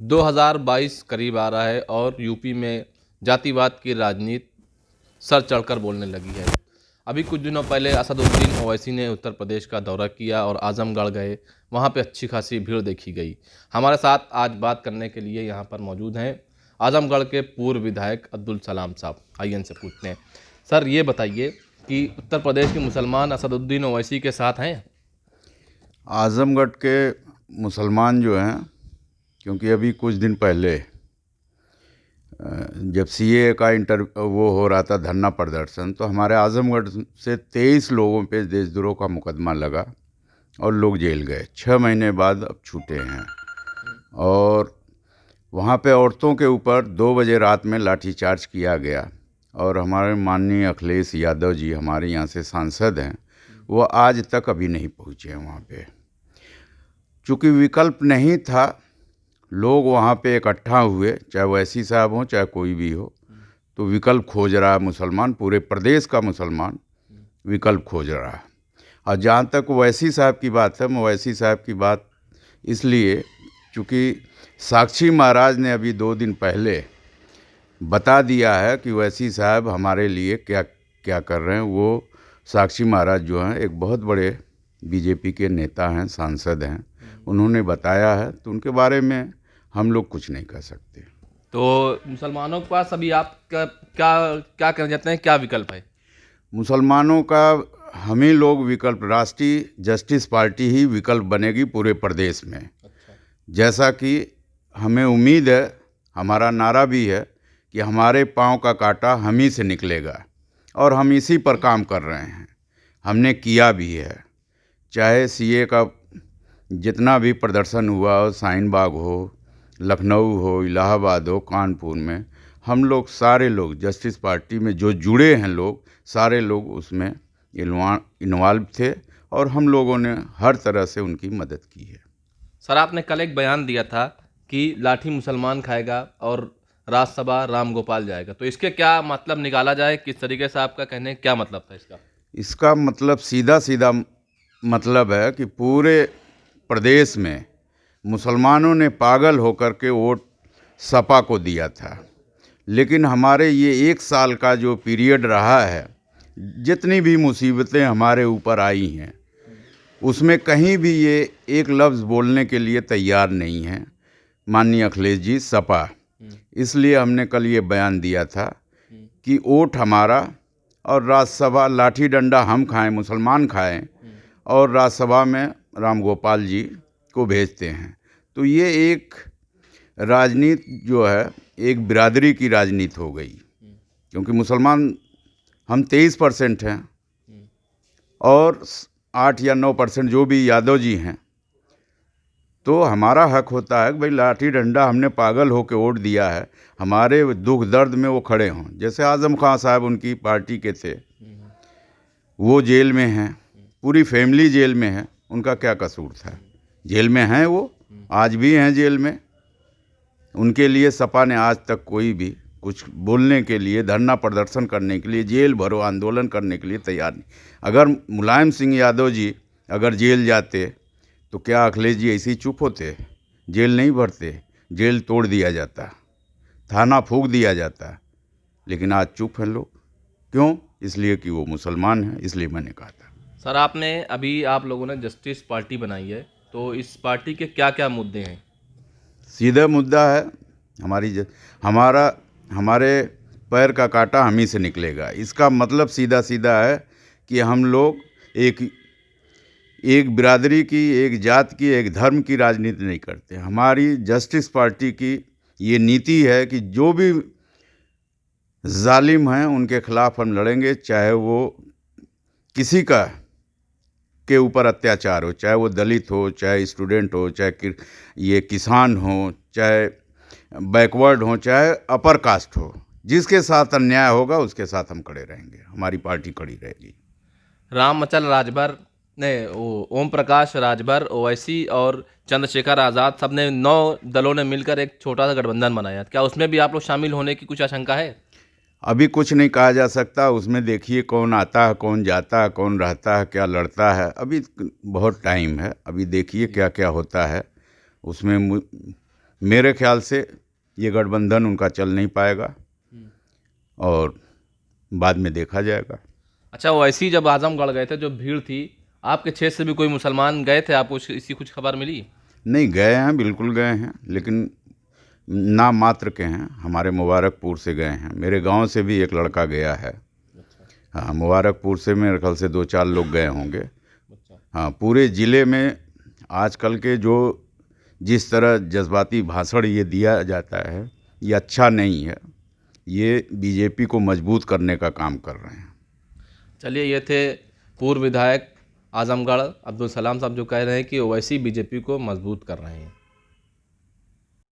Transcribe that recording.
2022 करीब आ रहा है और यूपी में जातिवाद की राजनीति सर चढ़कर बोलने लगी है। अभी कुछ दिनों पहले असदुद्दीन ओवैसी ने उत्तर प्रदेश का दौरा किया और आजमगढ़ गए। वहां पे अच्छी खासी भीड़ देखी गई। हमारे साथ आज बात करने के लिए यहां पर मौजूद हैं आजमगढ़ के पूर्व विधायक अब्दुल सलाम साहब। आइए इनसे पूछते हैं। सर, ये बताइए कि उत्तर प्रदेश के मुसलमान असदुद्दीन ओवैसी के साथ हैं? आजमगढ़ के मुसलमान जो हैं, क्योंकि अभी कुछ दिन पहले जब सीए का वो हो रहा था धरना प्रदर्शन, तो हमारे आजमगढ़ से 23 लोगों पे देशद्रोह का मुकदमा लगा और लोग जेल गए। 6 महीने बाद अब छूटे हैं। और वहाँ पे औरतों के ऊपर 2 बजे रात में लाठीचार्ज किया गया। और हमारे माननीय अखिलेश यादव जी, हमारे यहाँ से सांसद हैं, वो आज तक अभी नहीं पहुँचे हैं वहाँ पे। चूँकि विकल्प नहीं था, लोग वहाँ पे इकट्ठा हुए, चाहे ओवैसी साहब हों चाहे कोई भी हो, तो विकल्प खोज रहा है मुसलमान, पूरे प्रदेश का मुसलमान विकल्प खोज रहा है। और जहाँ तक ओवैसी साहब की बात है, ओवैसी साहब की बात इसलिए चूँकि साक्षी महाराज ने अभी 2 दिन पहले बता दिया है कि ओवैसी साहब हमारे लिए क्या क्या कर रहे हैं। वो साक्षी महाराज जो हैं एक बहुत बड़े बीजेपी के नेता हैं, सांसद हैं, उन्होंने बताया है, तो उनके बारे में हम लोग कुछ नहीं कह सकते। तो मुसलमानों के पास अभी आप क्या क्या क्या करना चाहते हैं? क्या विकल्प है? मुसलमानों का हम ही लोग विकल्प, राष्ट्रीय जस्टिस पार्टी ही विकल्प बनेगी पूरे प्रदेश में। अच्छा। जैसा कि हमें उम्मीद है, हमारा नारा भी है कि हमारे पाँव का कांटा हम ही से निकलेगा, और हम इसी पर काम कर रहे हैं। हमने किया भी है। चाहे सीए का जितना भी प्रदर्शन हुआ हो, शाहीन बाग हो, लखनऊ हो, इलाहाबाद हो, कानपुर में, हम लोग सारे लोग जस्टिस पार्टी में जो जुड़े हैं लोग, सारे लोग उसमें इन्वॉल्व थे और हम लोगों ने हर तरह से उनकी मदद की है। सर, आपने कल एक बयान दिया था कि लाठी मुसलमान खाएगा और राज्यसभा राम गोपाल जाएगा, तो इसके क्या मतलब निकाला जाए? किस तरीके से आपका कहने क्या मतलब था इसका? इसका मतलब सीधा सीधा मतलब है कि पूरे प्रदेश में मुसलमानों ने पागल होकर के वोट सपा को दिया था। लेकिन हमारे ये 1 साल का जो पीरियड रहा है, जितनी भी मुसीबतें हमारे ऊपर आई हैं, उसमें कहीं भी ये एक लफ्ज़ बोलने के लिए तैयार नहीं हैं माननीय अखिलेश जी, सपा। इसलिए हमने कल ये बयान दिया था कि वोट हमारा, और राज्यसभा लाठी डंडा हम खाएं, मुसलमान खाएं, और राज्यसभा में राम गोपाल जी को भेजते हैं। तो ये एक राजनीति जो है, एक बिरादरी की राजनीति हो गई, क्योंकि मुसलमान हम 23% हैं और 8 या 9% जो भी यादव जी हैं। तो हमारा हक होता है कि भाई लाठी डंडा हमने पागल होकर वोट दिया है, हमारे दुख दर्द में वो खड़े हों। जैसे आजम खां साहब उनकी पार्टी के थे, वो जेल में हैं, पूरी फैमिली जेल में है, उनका क्या कसूर था? जेल में हैं, वो आज भी हैं जेल में। उनके लिए सपा ने आज तक कोई भी कुछ बोलने के लिए, धरना प्रदर्शन करने के लिए, जेल भरो आंदोलन करने के लिए तैयार नहीं। अगर मुलायम सिंह यादव जी अगर जेल जाते तो क्या अखिलेश जी ऐसे ही चुप होते? जेल नहीं भरते, जेल तोड़ दिया जाता, थाना फूंक दिया जाता। लेकिन आज चुप हैं लोग। क्यों? इसलिए कि वो मुसलमान हैं, इसलिए मैंने कहा था। सर, आप लोगों ने जस्टिस पार्टी बनाई है, तो इस पार्टी के क्या क्या मुद्दे हैं? सीधा मुद्दा है, हमारा हमारे पैर का कांटा हम ही से निकलेगा। इसका मतलब सीधा सीधा है कि हम लोग एक एक बिरादरी की, एक जात की, एक धर्म की राजनीति नहीं करते। हमारी जस्टिस पार्टी की ये नीति है कि जो भी जालिम हैं उनके खिलाफ हम लड़ेंगे, चाहे वो किसी का के ऊपर अत्याचार हो, चाहे वो दलित हो, चाहे स्टूडेंट हो, चाहे ये किसान हो, चाहे बैकवर्ड हो, चाहे अपर कास्ट हो। जिसके साथ अन्याय होगा उसके साथ हम खड़े रहेंगे, हमारी पार्टी खड़ी रहेगी। रामचल राजभर ने ओम प्रकाश राजभर, ओवैसी और चंद्रशेखर आज़ाद, सब ने 9 दलों ने मिलकर एक छोटा सा गठबंधन बनाया। क्या उसमें भी आप लोग शामिल होने की कुछ आशंका है? अभी कुछ नहीं कहा जा सकता। उसमें देखिए कौन आता है, कौन जाता है, कौन रहता है, क्या लड़ता है। अभी बहुत टाइम है, अभी देखिए क्या क्या होता है उसमें। मेरे ख्याल से ये गठबंधन उनका चल नहीं पाएगा और बाद में देखा जाएगा। अच्छा, ओवैसी जब आजमगढ़ गए थे, जो भीड़ थी, आपके क्षेत्र से भी कोई मुसलमान गए थे? आपको इसकी कुछ खबर मिली? नहीं, गए हैं, बिल्कुल गए हैं, लेकिन नाम मात्र के हैं। हमारे मुबारकपुर से गए हैं, मेरे गांव से भी एक लड़का गया है। हाँ, मुबारकपुर से मेरे ख्याल से 2-4 लोग गए होंगे। हाँ, पूरे ज़िले में आजकल के जो जिस तरह जज्बाती भाषण ये दिया जाता है, ये अच्छा नहीं है। ये बीजेपी को मजबूत करने का काम कर रहे हैं। चलिए, ये थे पूर्व विधायक आजमगढ़ अब्दुल सलाम साहब, जो कह रहे हैं कि ओवैसी बीजेपी को मजबूत कर रहे हैं।